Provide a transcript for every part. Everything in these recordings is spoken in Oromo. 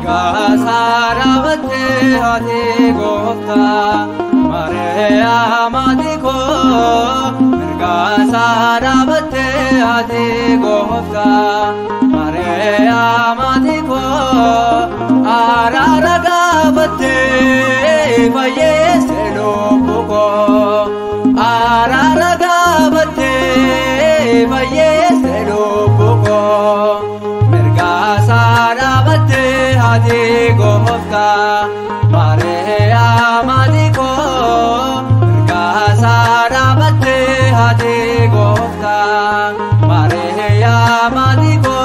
Sarabate hati gofta Mariam adiko Mirga sarabate hati gofta Mariam adiko Araragabate Vayese lopuko Araragabate Vayese lopuko Mirga sarabate hati gofta Mariam adiko Mirga sarabate hati gofta Mariam adiko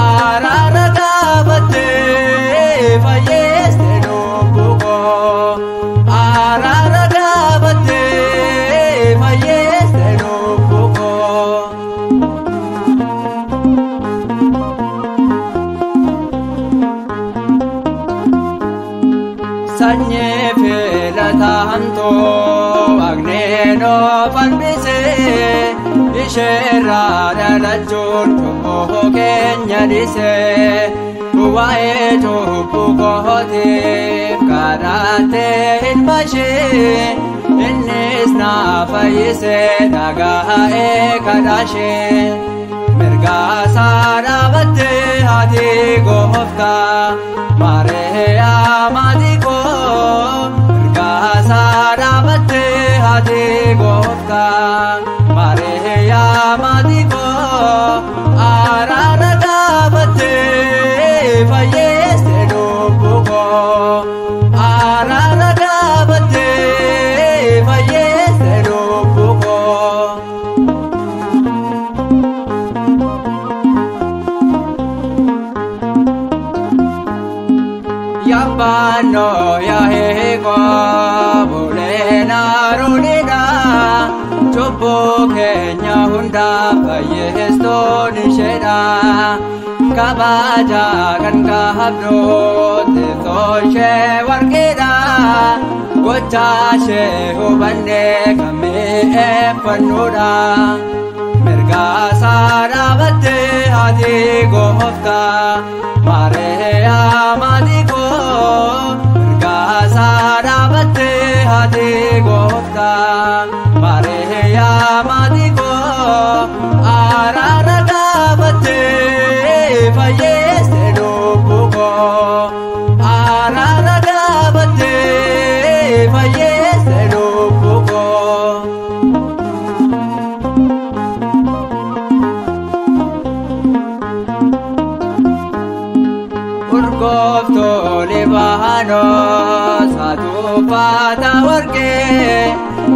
Araragabate Vayese lopuko Araragabate Vayese lopuko Sanye filatahanto agneno fanbise Ishera dalachun chumbo kenya dise Uwae chubu kohotif karate ilmashi Innis na fayise nagae kadashi Mirga sarabate hati gofta Mariam adiko Mirga sarabate hati gofta Mariam adiko Araragabate Vayese lopuko Araragabate Vayese lopuko Yapano yahego bulena runida Chubu kenya hunda Vayesto nisheda Kabaja kan kahabdo Teso she wargeda Gocha she hubande Kame epanuda Mirga sarabate hati gofta Mariam adiko Mirga sarabate hati gofta Mariam adiko Araragabate Vayese lopuko Araragabate Vayese lopuko Urgofto libano Satu pata warge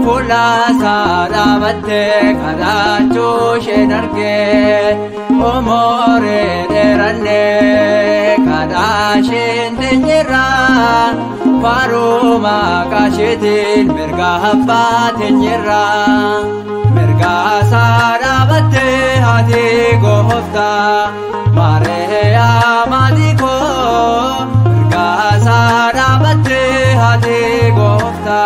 Fula sarabate Kadachu shenarge Omore derane Kadashin tenyera Faruma kashitin Mirga hapa tenyera Mirga sarabate hati gofta Mariam adiko Mirga sarabate hati gofta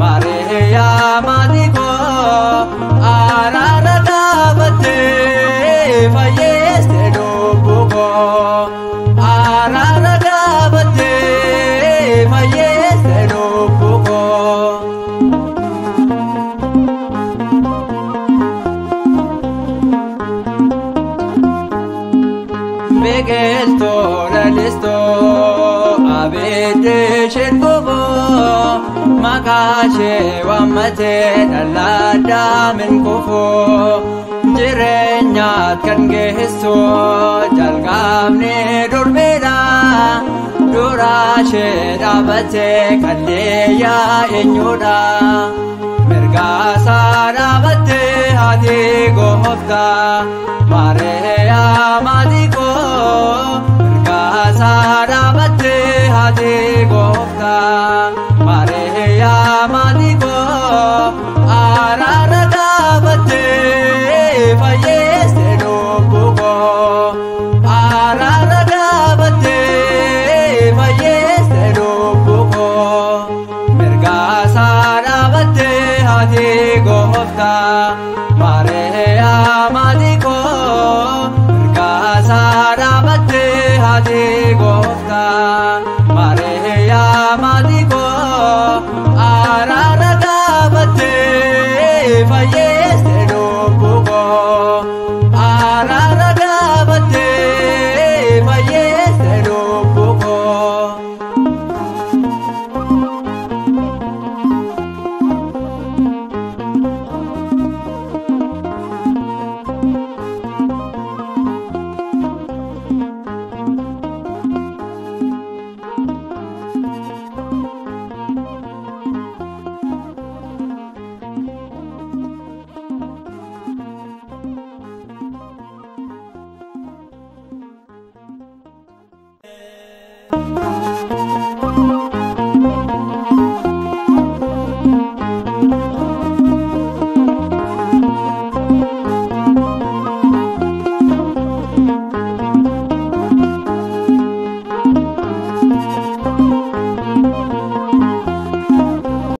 Mariam adiko Araragabate Vayese lopuko Araragabate Vayese lopuko Begelto lalisto Abete shengobo Makashe wamate Dalada min kufo Jireenyaat kan geessu jalqabne durbedha Duraashee dhaabattee kalleeyyaa eenyudha Mirga isaa dhaabattee haati goofta Mariam adiko Mirga isaa dhaabattee haati goofta Mariam adiko araara dhaabattee fayyeste lubbuko araara dhaabattee fayyeste lubbuko Mirga isaa dhaabattee haati goofta Mariam adiko Mirga isaa dhaabattee ati